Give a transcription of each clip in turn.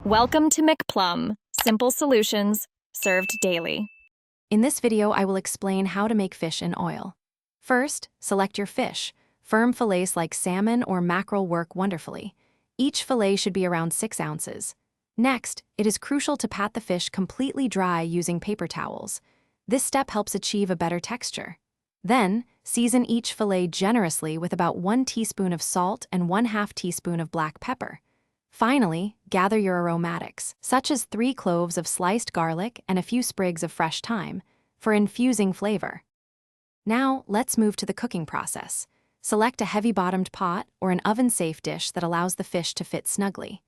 Welcome to McPlum, simple solutions served daily. In this video, I will explain how to make fish in oil. First, select your fish. Firm fillets like salmon or mackerel work wonderfully. Each fillet should be around 6 ounces. Next, it is crucial to pat the fish completely dry using paper towels. This step helps achieve a better texture. Then, season each fillet generously with about 1 teaspoon of salt and 1/2 teaspoon of black pepper. Finally, gather your aromatics, such as 3 cloves of sliced garlic and a few sprigs of fresh thyme, for infusing flavor. Now, let's move to the cooking process. Select a heavy-bottomed pot or an oven-safe dish that allows the fish to fit snugly.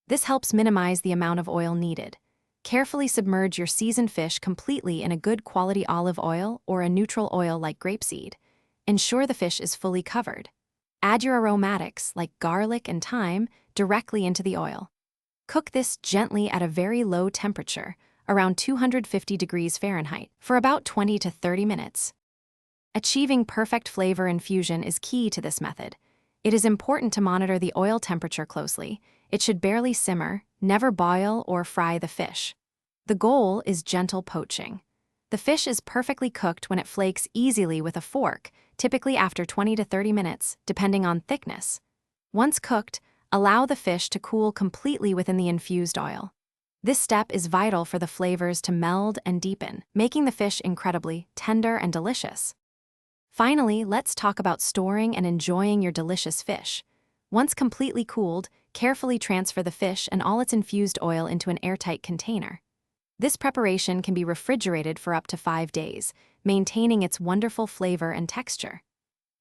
This helps minimize the amount of oil needed. Carefully submerge your seasoned fish completely in a good quality olive oil or a neutral oil like grapeseed. Ensure the fish is fully covered. Add your aromatics, like garlic and thyme, directly into the oil. Cook this gently at a very low temperature, around 250 degrees Fahrenheit, for about 20 to 30 minutes. Achieving perfect flavor infusion is key to this method. It is important to monitor the oil temperature closely. It should barely simmer, never boil or fry the fish. The goal is gentle poaching. The fish is perfectly cooked when it flakes easily with a fork, typically after 20 to 30 minutes, depending on thickness. Once cooked, allow the fish to cool completely within the infused oil. This step is vital for the flavors to meld and deepen, making the fish incredibly tender and delicious. Finally, let's talk about storing and enjoying your delicious fish. Once completely cooled, carefully transfer the fish and all its infused oil into an airtight container. This preparation can be refrigerated for up to 5 days, maintaining its wonderful flavor and texture.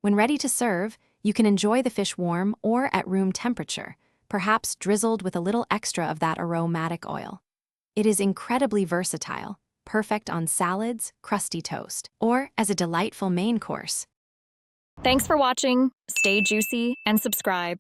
When ready to serve, you can enjoy the fish warm or at room temperature, perhaps drizzled with a little extra of that aromatic oil. It is incredibly versatile, perfect on salads, crusty toast, or as a delightful main course. Thanks for watching. Stay juicy and subscribe.